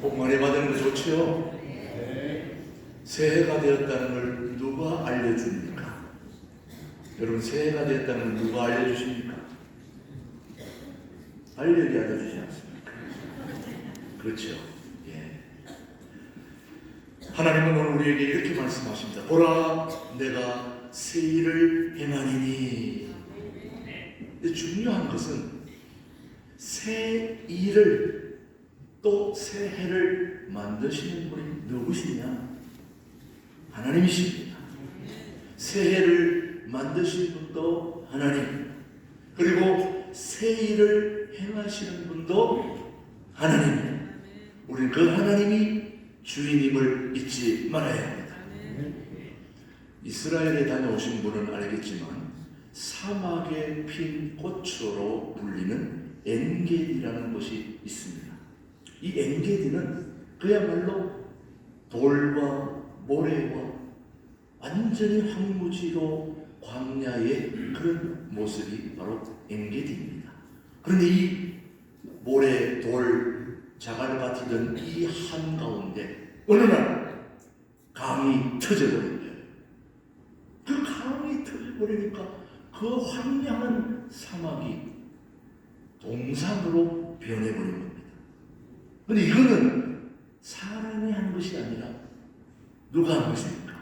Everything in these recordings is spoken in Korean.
복 많이 받는 거 좋지요? 새해가 되었다는 걸 누가 알려줍니까? 여러분, 새해가 되었다는 걸 누가 알려주십니까? 알려줘야 알려주지 않습니까? 그렇죠. 예. 하나님은 오늘 우리에게 이렇게 말씀하십니다. 보라, 내가 새 일을 행하리니. 근데 중요한 것은 새 일을 또 새 해를 만드시는 분이 누구시냐? 하나님이십니다. 새 해를 만드신 분도 하나님, 그리고 새 일을 행하시는 분도 하나님. 우리는 그 하나님이 주인임을 잊지 말아야 합니다. 이스라엘에 다녀오신 분은 알겠지만 사막에 핀 꽃으로 불리는 엔게디라는 곳이 있습니다. 이 엔게디는 그야말로 돌과 모래와 완전히 황무지로 광야의 그런 모습이 바로 엔게디입니다. 그런데 이 모래, 돌, 자갈밭이던 이 한가운데 어느 날 강이 터져버린 거예요. 그 강이 터져버리니까 그 황량한 사막이 동산으로 변해버린 겁니다. 그런데 이거는 사람이 한 것이 아니라 누가 한 것입니까?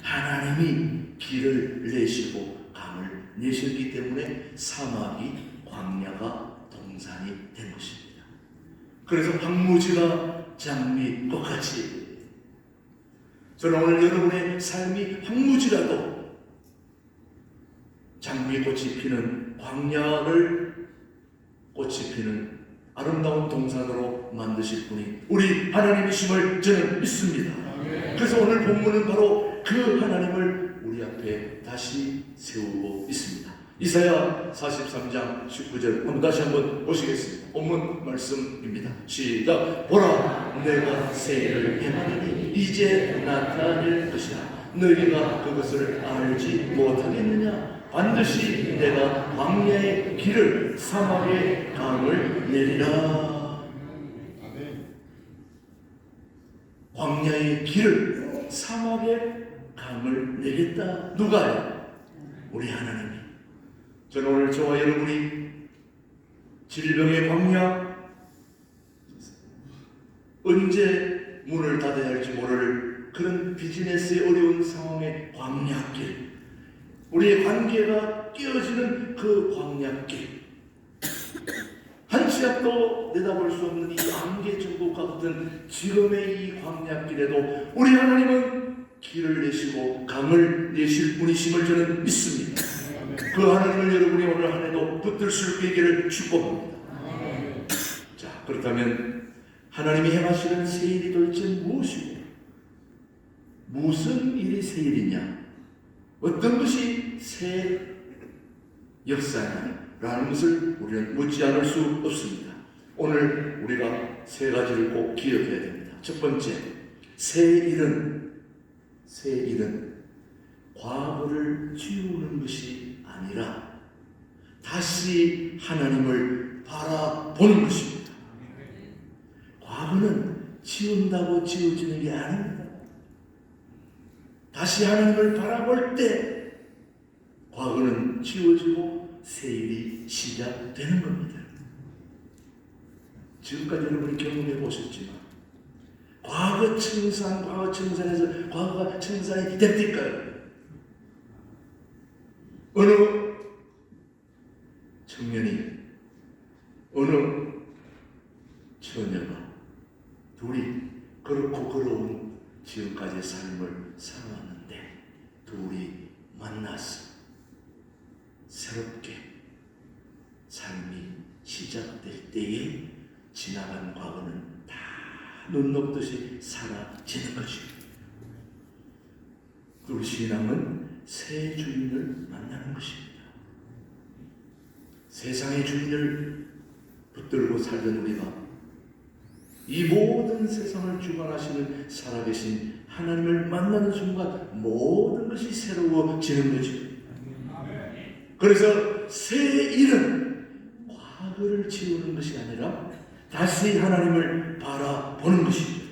하나님이 길을 내시고 강을 내셨기 때문에 사막이 광야가 동산이 된 것입니다. 그래서 황무지가 장미꽃같이, 저는 오늘 여러분의 삶이 황무지라도 장미꽃이 피는 광야를 꽃이 피는 아름다운 동산으로 만드실 분이 우리 하나님이심을 저는 믿습니다. 그래서 오늘 본문은 바로 그 하나님을 우리 앞에 다시 세우고 있습니다. 이사야 43장 19절 한번 다시 한번 보시겠습니다. 본문 말씀입니다. 시작. 보라, 내가 새 일을 행하리니 이제 나타낼 것이라. 너희가 그것을 알지 못하겠느냐? 반드시 내가 광야의 길을 사막의 강을 내리라. 광야의 길을 사막의 강을 내겠다. 누가요? 우리 하나님이. 저는 오늘 저와 여러분이 질병의 광야, 언제 문을 닫아야 할지 모를 그런 비즈니스의 어려운 상황의 광야길, 우리의 관계가 깨어지는 그 광야길, 한 치 앞도 내다볼 수 없는 이 안개 전국과 같은 지금의 이 광야길에도 우리 하나님은 길을 내시고 강을 내실 분이심을 저는 믿습니다. 그 하나님을 여러분이 오늘 한 해도 붙들 수 있게 되기를 축복합니다. 자, 그렇다면 하나님이 행하시는 새 일이 도대체 무엇이고 무슨 일이 새 일이냐, 어떤 것이 새 역사냐라는 것을 우리는 묻지 않을 수 없습니다. 오늘 우리가 세 가지를 꼭 기억해야 됩니다. 첫 번째, 새 일은 과거를 지우는 것이 아니라 다시 하나님을 바라보는 것입니다. 과거는 지운다고 지워지는 게 아닙니다. 다시 하나님을 바라볼 때 과거는 지워지고 새 일이 시작되는 겁니다. 지금까지 여러분이 경험해 보셨지만 과거 청산에서 과거가 청산이 됩니까요? 어느 청년이, 어느 처녀가 둘이 그렇고 그러운 지금까지의 삶을 살아왔는데 둘이 만나서 새롭게 삶이 시작될 때에 지나간 과거는 다 눈 녹듯이 사라지는 것입니다. 우리 신앙은 새 주인을 만나는 것입니다. 세상의 주인을 붙들고 살던 우리가 이 모든 세상을 주관하시는 살아계신 하나님을 만나는 순간 모든 것이 새로워지는 거죠. 그래서 새 일은 과거를 지우는 것이 아니라 다시 하나님을 바라보는 것입니다.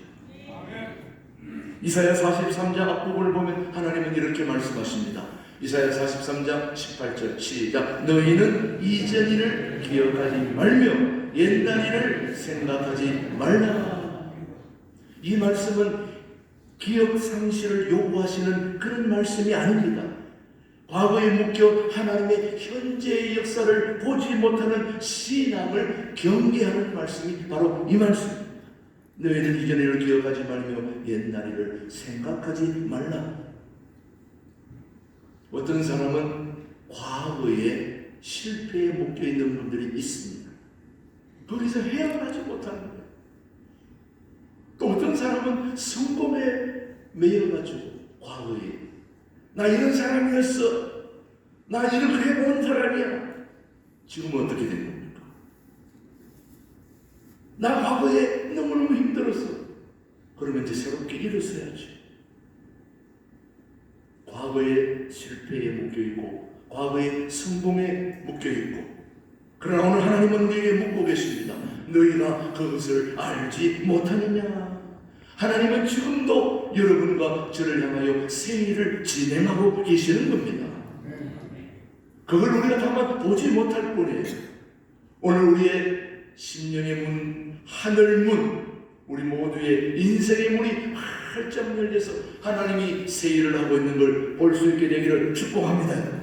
이사야 43장 앞부분을 보면 하나님은 이렇게 말씀하십니다. 이사야 43장 18절 시작. 너희는 이전 일을 기억하지 말며 옛날 일을 생각하지 말라. 이 말씀은 기억 상실을 요구하시는 그런 말씀이 아닙니다. 과거에 묶여 하나님의 현재의 역사를 보지 못하는 신앙을 경계하는 말씀이 바로 이 말씀입니다. 너희는 이전 일을 기억하지 말며 옛날 일을 생각하지 말라. 어떤 사람은 과거에 실패에 묶여 있는 분들이 있습니다. 거기서 헤어나지 못하는 거예요. 또 어떤 사람은 성공에 매여가지고 과거에 나 이런 사람이었어, 나 이렇게 해본 사람이야. 지금은 어떻게 된 겁니까? 나 과거에 너무너무 힘들었어. 그러면 이제 새롭게 일어서야지. 과거의 실패에 묶여있고 과거의 성공에 묶여있고, 그러나 오늘 하나님은 우리에게 묻고 계십니다. 너희가 그것을 알지 못하느냐? 하나님은 지금도 여러분과 저를 향하여 새 일을 진행하고 계시는 겁니다. 그걸 우리가 다만 보지 못할 뿐이에요. 오늘 우리의 심령의 문, 하늘 문, 우리 모두의 인생의 문이 활짝 열려서 하나님이 새 일을 하고 있는 걸 볼 수 있게 되기를 축복합니다.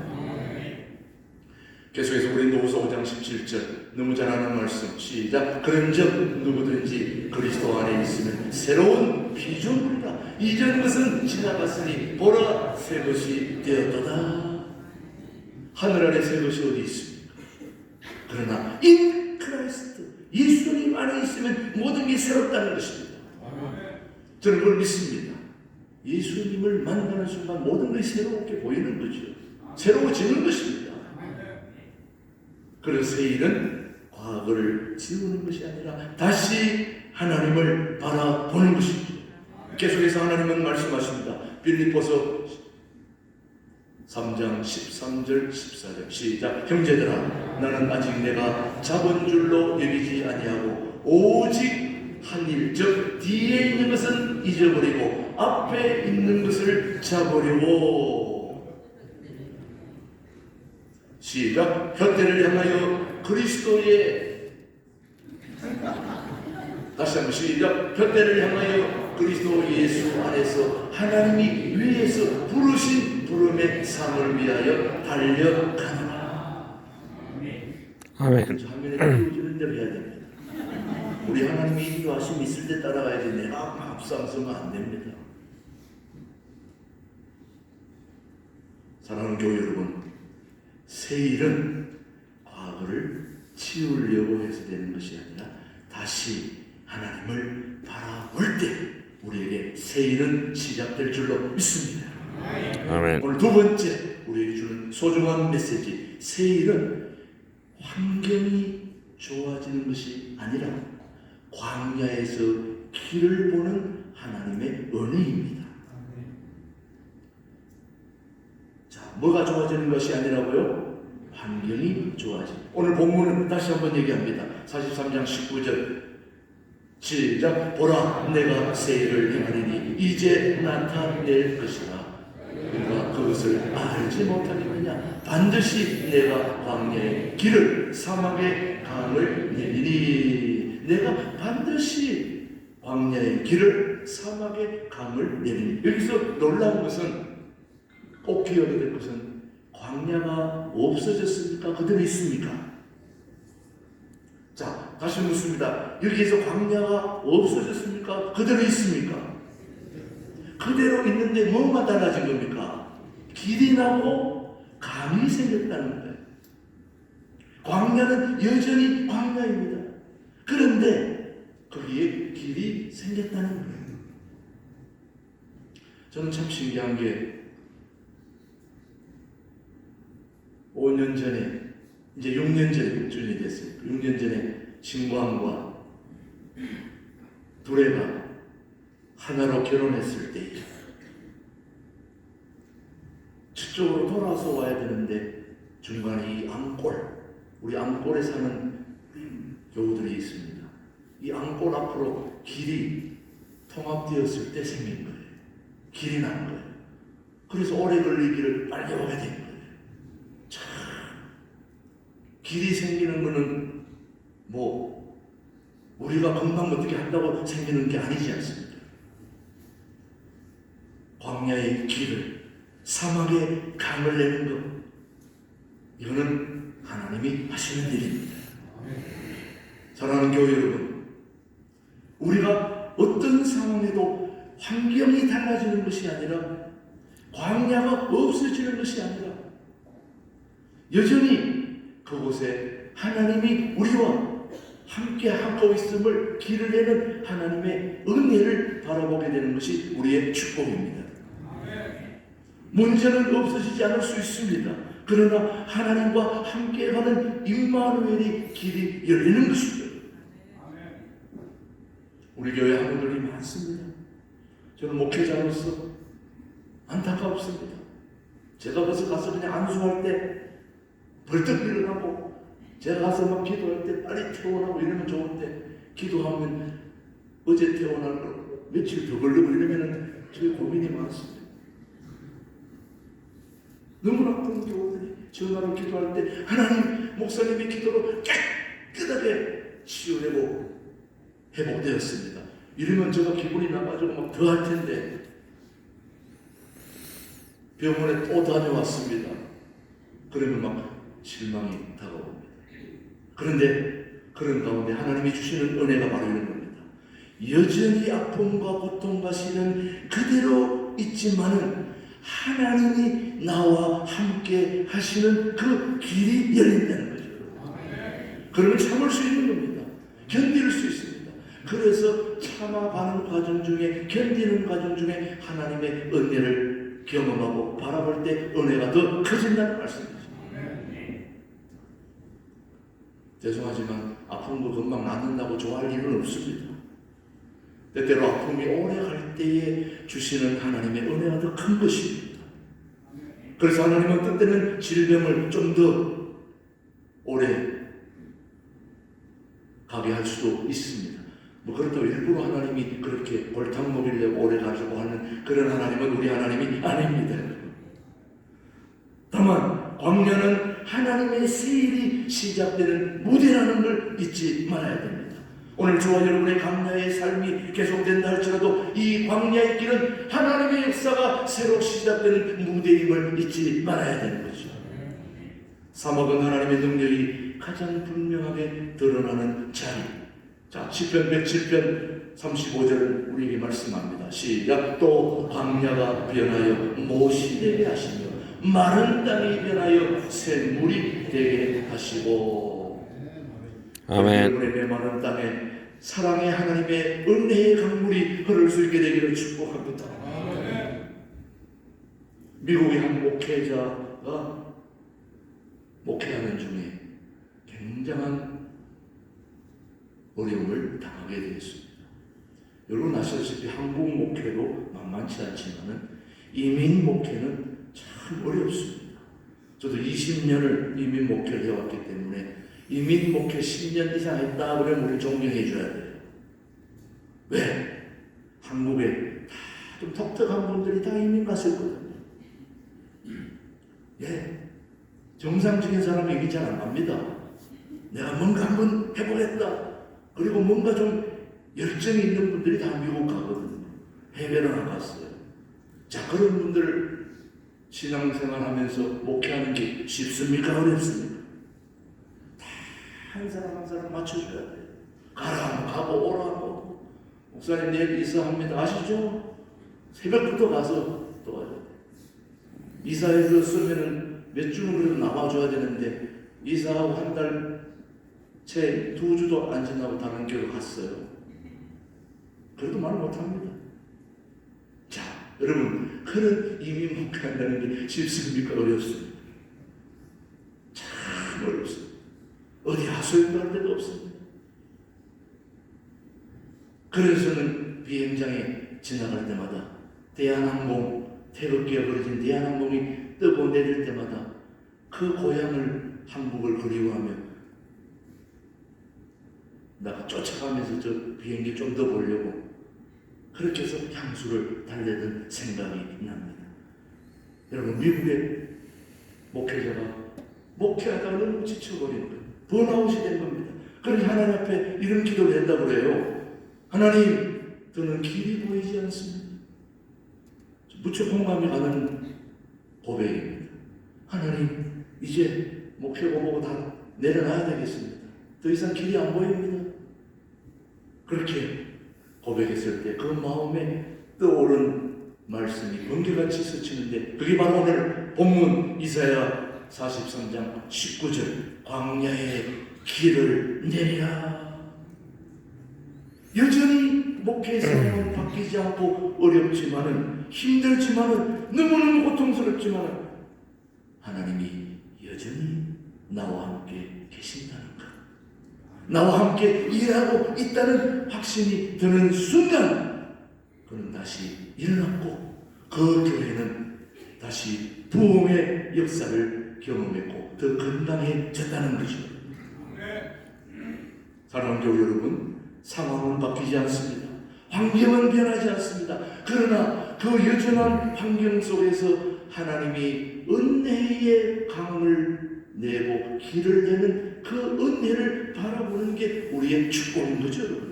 계속해서 고린도후서 5장 17절 너무 잘 아는 말씀 시작. 그런즉 누구든지 그리스도 안에 있으면 새로운 피조물이다. 이전 것은 지나갔으니 보라 새 것이 되었도다. 하늘 아래 새 것이 어디 있습니까? 그러나 in Christ, 예수님 안에 있으면 모든 게 새롭다는 것입니다. 저는 그걸 믿습니다. 예수님을 만나는 순간 모든 것이 새롭게 보이는 거죠. 새로워지는 것입니다. 그래서 새 일은 과거를 지우는 것이 아니라 다시 하나님을 바라보는 것입니다. 계속해서 하나님은 말씀하십니다. 빌립보서 3장 13절 14절 시작. 형제들아, 나는 아직 내가 잡은 줄로 여기지 아니하고 오직 한 일, 즉 뒤에 있는 것은 잊어버리고 앞에 있는 것을 잡으려고. 시작. 혀대를 향하여 그리스도의, 다시 한번 시작. 혀대를 향하여 그리스도 예수 안에서 하나님이 위에서 부르신 부름의 상을 위하여 달려가노라. 아멘. 화면에 띄워주는 대로 해야 됩니다. 우리 하나님이 인도하심 있을 때 따라가야지 내가 앞서서는 안 됩니다. 사랑하는 교회 여러분, 새 일은 과거를 치우려고 해서 되는 것이 아니라 다시 하나님을 바라볼 때 우리에게 새 일은 시작될 줄로 믿습니다. 아멘. 오늘 두 번째 우리에게 주는 소중한 메시지, 새 일은 환경이 좋아지는 것이 아니라 광야에서 길을 보는 하나님의 은혜입니다. 자, 뭐가 좋아지는 것이 아니라고요? 환경이 좋아집니다. 오늘 본문은 다시 한번 얘기합니다. 43장 19절 시작. 보라, 내가 새 일을 행하리니 이제 나타낼 것이라. 우리가 그것을 알지 못하겠느냐? 반드시 내가 광야의 길을 사막의 강을 내리니. 내가 반드시 광야의 길을 사막의 강을 내리니. 여기서 놀라운 것은, 꼭 기억해야 될 것은, 광야가 없어졌습니까? 그대로 있습니까? 자, 다시 묻습니다. 여기에서 광야가 없어졌습니까? 그대로 있습니까? 그대로 있는데 뭐가 달라진 겁니까? 길이 나고 강이 생겼다는 거예요. 광야는 여전히 광야입니다. 그런데 거기에 길이 생겼다는 거예요. 저는 참 신기한 게 5년 전에, 이제 6년 전에 6년이 됐어요. 6년 전에 신광과 두레가 하나로 결혼했을 때 저쪽으로 돌아서 와야 되는데 중간에 이 암골, 우리 암골에 사는 교우들이 있습니다. 이 앙골 앞으로 길이 통합되었을 때 생긴 거예요. 길이 난 거예요. 그래서 오래 걸리기를 빨리 오게 된 거예요. 참, 길이 생기는 거는 뭐 우리가 금방 어떻게 한다고 생기는 게 아니지 않습니까? 광야의 길을, 사막에 강을 내는 것, 이거는 하나님이 하시는 일입니다. 사랑하는 교회 여러분, 우리가 어떤 상황에도 환경이 달라지는 것이 아니라, 광야가 없어지는 것이 아니라, 여전히 그곳에 하나님이 우리와 함께 하고 있음을 길을 내는 하나님의 은혜를 바라보게 되는 것이 우리의 축복입니다. 문제는 없어지지 않을 수 있습니다. 그러나 하나님과 함께 가는 임마누엘이 길이 열리는 것입니다. 우리 교회 학우들이 많습니다. 저는 목회자로서 안타깝습니다. 제가 가서 그냥 안수할 때 벌떡 일어나고, 제가 가서 막 기도할 때 빨리 퇴원하고 이러면 좋은데, 기도하면 어제 퇴원할 거 며칠 더 걸리고 이러면 저희 고민이 많습니다. 너무나 아픈 교우들이 전화로 기도할 때 하나님, 목사님의 기도로 깨끗하게 치유되고 회복되었습니다. 이러면 제가 기분이 나빠지고 막 더 할 텐데, 병원에 또 다녀왔습니다. 그러면 막 실망이 다가옵니다. 그런데 그런 가운데 하나님이 주시는 은혜가 바로 이런 겁니다. 여전히 아픔과 고통과 시는 그대로 있지만은 하나님이 나와 함께 하시는 그 길이 열린다는 거죠. 그러면 참을 수 있는 겁니다. 견딜 수 있습니다. 그래서 참아가는 과정 중에, 견디는 과정 중에 하나님의 은혜를 경험하고 바라볼 때 은혜가 더 커진다는 말씀이죠. 죄송하지만 아픈 거 금방 낫는다고 좋아할 일은 없습니다. 때때로 아픔이 오래 갈 때에 주시는 하나님의 은혜가 더 큰 것입니다. 그래서 하나님은 때때는 질병을 좀 더 오래 가게 할 수도 있습니다. 뭐 그렇다고 일부러 하나님이 그렇게 골탕 먹이려고 오래 가지고 하는 그런 하나님은 우리 하나님이 아닙니다. 다만 광야는 하나님의 세일이 시작되는 무대라는 걸 잊지 말아야 됩니다. 오늘 저와 여러분의 광야의 삶이 계속된다 할지라도 이 광야의 길은 하나님의 역사가 새로 시작되는 무대임을 잊지 말아야 되는 거죠. 사막은 하나님의 능력이 가장 분명하게 드러나는 자리. 자, 시편 107편 35절을 우리에게 말씀합니다. 시작. 또 광야가 변하여 못이 되게 하시며 마른 땅이 변하여 샘물이 되게 하시고. 아멘. 여러분의 마른 땅에 사랑의 하나님의 은혜의 강물이 흐를 수 있게 되기를 축복합니다. 미국의 한 목회자가 목회하는 중에 굉장한 어려움을 당하게 되었습니다. 여러분 아시다시피 한국 목회도 만만치 않지만은 이민 목회는 참 어렵습니다. 저도 20년을 이민 목회를 해왔기 때문에 이민 목회 10년 이상 했다 그러면 우리 존경해 줘야 돼요. 왜? 한국에 다 좀 독특한 분들이 다 이민 갔었거든요. 예, 정상적인 사람이 이민 잘 안 갑니다. 내가 뭔가 한번 해보겠다. 그리고 뭔가 좀 열정이 있는 분들이 다 미국 가거든요. 해외를 안 갔어요. 자, 그런 분들 신앙생활 하면서 목회하는 게 쉽습니까? 어렵습니까? 다 한 사람 한 사람 맞춰줘야 돼요. 가라 가고 오라 하고. 목사님 내일 이사합니다. 아시죠? 새벽부터 가서 도와줘야 돼요. 이사해서 쓰면은 몇 주는 그래도 남아줘야 되는데 이사하고 한 달 채 2주도 안 지나고 다른 교회로 갔어요. 그래도 말 못합니다. 자, 여러분, 그런 이민 목회한다는 게 쉽습니까? 어렵습니다. 참 어렵습니다. 어디 하소연 갈 데도 없습니다. 그래서는 비행장에 지나갈 때마다 대한항공, 태극기가 그려진 대한항공이 뜨고 내릴 때마다 그 고향을, 한국을 그리워하며 나가 쫓아가면서 저 비행기 좀 더 보려고 그렇게 해서 향수를 달래던 생각이 납니다. 여러분, 미국의 목회자가 목회하다가 너무 지쳐버린 거예요. 번아웃이 된 겁니다. 그래서 하나님 앞에 이런 기도를 했다고 그래요. 하나님, 저는 길이 보이지 않습니다. 무척 공감이 가는 고백입니다. 하나님, 이제 목회고 보고 다 내려놔야 되겠습니다. 더 이상 길이 안 보입니다. 그렇게 고백했을 때 그 마음에 떠오른 말씀이 번개같이 스치는데 그게 바로 오늘 본문 이사야 43장 19절 광야에 길을 내리라. 여전히 목회 생활은 바뀌지 않고 어렵지만은 힘들지만은 너무너무 고통스럽지만은 하나님이 여전히 나와 함께 계신다는 것, 나와 함께 일하고 있다는 확신이 드는 순간 그는 다시 일어났고 그 교회는 다시 부흥의 역사를 경험했고 더 건강해졌다는 거죠. 사랑하는 교회 여러분, 상황은 바뀌지 않습니다. 환경은 변하지 않습니다. 그러나 그 여전한 환경 속에서 하나님이 은혜의 강을 내고 길을 내는 그 은혜를 바라보는 게 우리의 축복인 거죠, 여러분.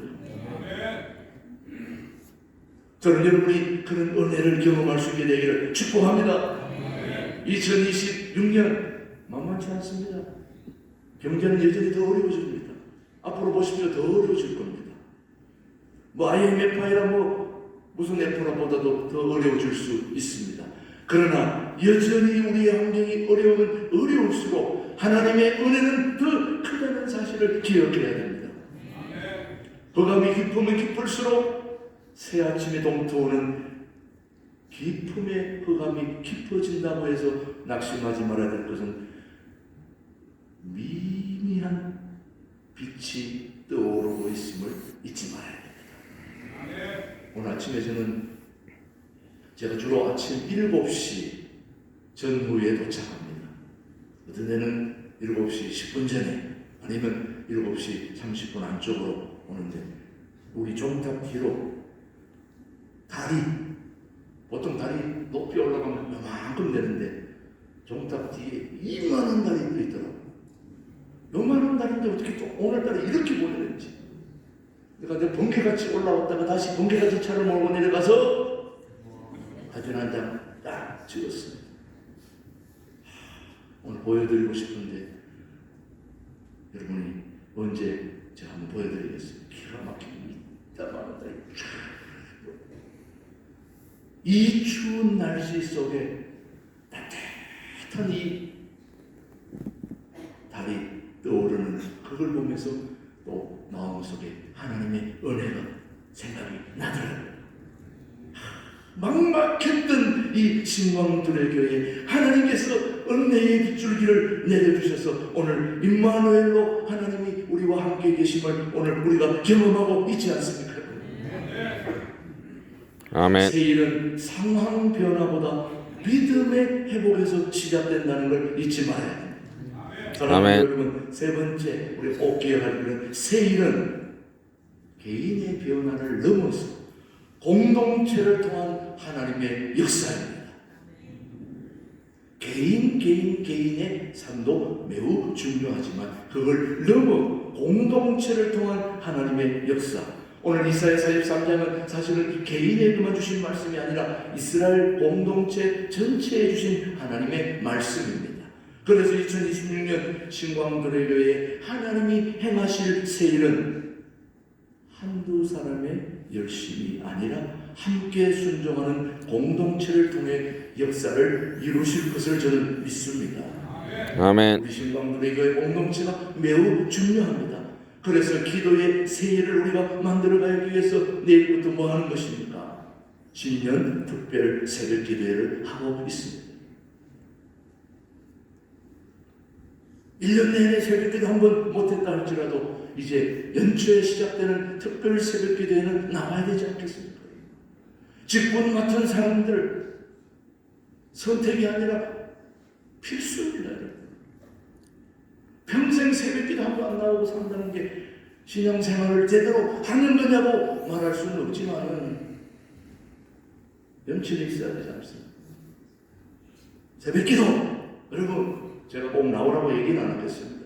저는 여러분이 그런 은혜를 경험할 수 있게 되기를 축복합니다. 2026년 만만치 않습니다. 경제는 여전히 더 어려워집니다. 앞으로 보십시오. 더 어려워질 겁니다. 뭐 IMF이나 무슨 F라보다도 더 어려워질 수 있습니다. 그러나 여전히 우리의 환경이 어려우면 어려울수록 하나님의 은혜는 더 크다는 사실을 기억해야 됩니다. 흑암이 깊으면 깊을수록 새 아침에 동토하는 깊음의 흑암이 깊어진다고 해서 낙심하지 말아야 될 것은 미미한 빛이 떠오르고 있음을 잊지 말아야 됩니다. 오늘 아침에 제가 주로 아침 7시 전후에 도착합니다. 어떤 데는 7시 10분 전에 아니면 7시 30분 안쪽으로 오는데 우리 종탑 뒤로 보통 다리 높이 올라가면 요만큼 되는데 종탑 뒤에 이만한 다리 또 있더라고요. 요만한 다리인데 어떻게 또 오늘따라 이렇게 보내는지. 그러니까 내가 번개같이 올라왔다가 다시 번개같이 차를 몰고 내려가서 사진 한 장 딱 찍었습니다. 오늘 보여드리고 싶은데 여러분이 언제 제가 한번 보여드리겠습니다. 기가 막히게 이따만한 다리 이 추운 날씨 속에 따뜻한 이 달이 떠오르는 그걸 보면서 또 마음속에 하나님의 은혜가 생각이 나더라고요. 막막했던 이 신광들의 교회에 하나님께서 은혜의 빗줄기를 내려주셔서 오늘 임마누엘로 하나님이 우리와 함께 계심을 오늘 우리가 경험하고 있지 않습니까? 아멘. 새 일은 상황 변화보다 믿음의 회복에서 시작된다는 걸 잊지 말아야 됩니다. 사랑하는 여러분, 세 번째 우리 꼭 기억할 일은 새 일은 개인의 변화를 넘어서 공동체를 통한 하나님의 역사입니다. 개인의 삶도 매우 중요하지만 그걸 넘어 공동체를 통한 하나님의 역사. 오늘 이사야 43장은 사실은 개인에게만 주신 말씀이 아니라 이스라엘 공동체 전체에 주신 하나님의 말씀입니다. 그래서 2026년 신광들의 교회에 하나님이 행하실 새 일은 한두 사람의 열심이 아니라 함께 순종하는 공동체를 통해 역사를 이루실 것을 저는 믿습니다. 아멘. 우리 신광들의 교회 공동체가 매우 중요합니다. 그래서 기도의 새 일을 우리가 만들어가기 위해서 내일부터 뭐 하는 것입니까? 신년 특별 새벽 기도회를 하고 있습니다. 1년 내내 새벽 기도 한 번 못했다 할지라도 이제 연초에 시작되는 특별 새벽 기도회는 나와야 되지 않겠습니까? 직분 맡은 사람들 선택이 아니라 필수입니다. 평생 새벽 기도 한 번 안 나오고 산다는 게 신앙생활을 제대로 하는 거냐고 말할 수는 없지만 염치는 있어야 되지 않습니까? 새벽기도 여러분 제가 꼭 나오라고 얘기는 안 하겠습니다.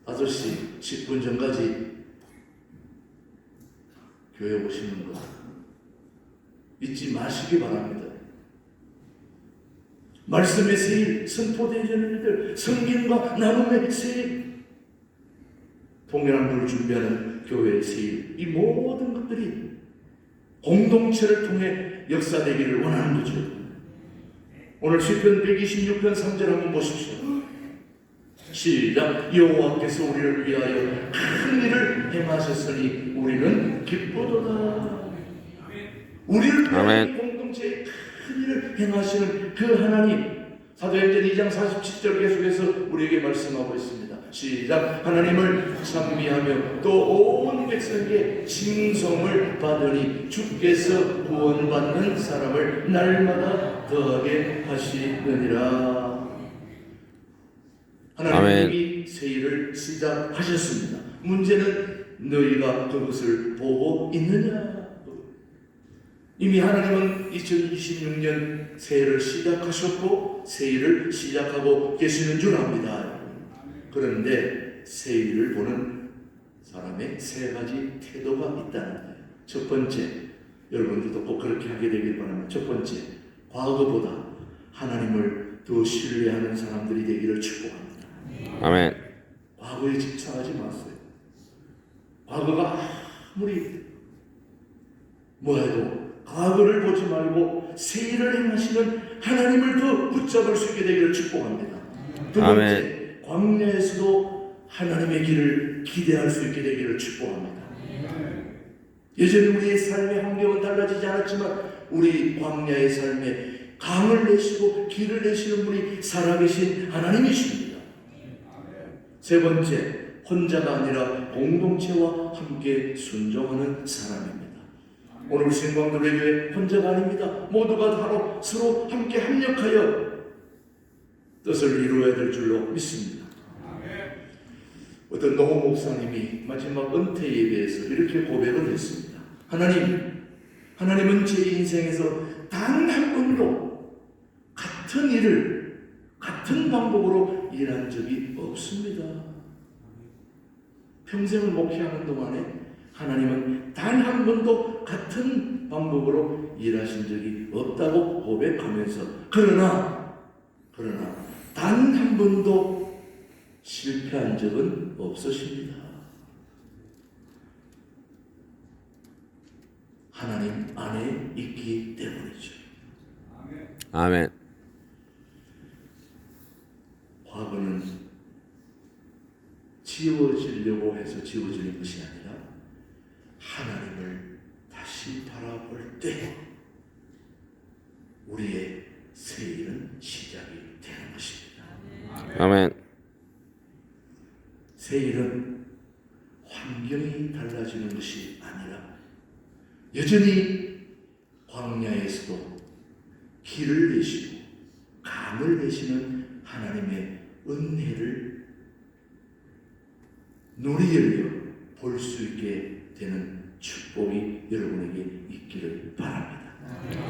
5시 10분 전까지 교회 오시는 거 잊지 마시기 바랍니다. 말씀의 세일, 선포되는 일들, 성경과 나눔의 세일, 통일한국을 준비하는 교회의 세일, 이 모든 것들이 공동체를 통해 역사되기를 원하는 거죠. 오늘 시편 126편 3절 한번 보십시오. 시작. 여호와께서 우리를 위하여 큰 일을 행하셨으니 우리는 기쁘도다. 우리를 위하여 공동체에 큰 일을 행하시는 그 하나님, 사도행전 2장 47절 계속해서 우리에게 말씀하고 있습니다. 시작. 하나님을 찬미하며 또 온 백성에게 칭송을 받으니 주께서 구원받는 사람을 날마다 더하게 하시느니라. 하나님이 새 일을 시작하셨습니다. 문제는 너희가 그것을 보고 있느냐. 이미 하나님은 2026년 새해를 시작하셨고 새해를 시작하고 계시는 줄 압니다. 그런데 새해를 보는 사람의 세 가지 태도가 있다는 거예요. 첫 번째, 여러분들도 꼭 그렇게 하게 되길 바랍니다. 첫 번째, 과거보다 하나님을 더 신뢰하는 사람들이 되기를 축복합니다. 아멘. 과거에 집착하지 마세요. 과거가 아무리 뭐해도 과거를 보지 말고 새 일을 행하시는 하나님을 더 붙잡을 수 있게 되기를 축복합니다. 두 번째, 광야에서도 하나님의 길을 기대할 수 있게 되기를 축복합니다. 예전에 우리의 삶의 환경은 달라지지 않았지만 우리 광야의 삶에 강을 내시고 길을 내시는 분이 살아계신 하나님이십니다. 세 번째, 혼자가 아니라 공동체와 함께 순종하는 사람입니다. 오늘 신광도래교회 혼자가 아닙니다. 모두가 서로 함께 합력하여 뜻을 이루어야 될 줄로 믿습니다. 어떤 노호 목사님이 마지막 은퇴 예배에서 이렇게 고백을 했습니다. 하나님은 제 인생에서 단 한 번도 같은 일을 같은 방법으로 일한 적이 없습니다. 평생을 목회하는 동안에 하나님은 단 한 번도 같은 방법으로 일하신 적이 없다고 고백하면서 그러나 단 한 번도 실패한 적은 없으십니다. 하나님 안에 있기 때문이죠. 아멘. 과거는 지워지려고 해서 지워지는 것이 아니라 하나님을 다시 바라볼 때 우리의 새 일은 시작이 되는 것입니다. 아멘. 새 일은 환경이 달라지는 것이 아니라 여전히 광야에서도 길을 내시고 강을 내시는 하나님의 은혜를 눈이 열려 볼 수 있게 되는 축복이 여러분에게 있기를 바랍니다.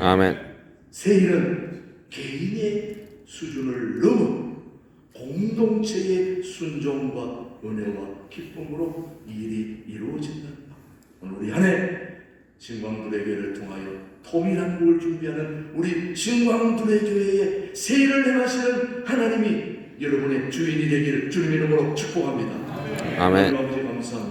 아멘. 새 일은 개인의 수준을 넘어 공동체의 순종과 은혜와 기쁨으로 일이 이루어진다. 오늘 우리 한해 신광두레교회를 통하여 통일한국을 준비하는 우리 신광두레교회의 새 일을 행하시는 하나님이 여러분의 주인이 되기를 주님 이름으로 축복합니다. 아멘. 아버지 감사합니다.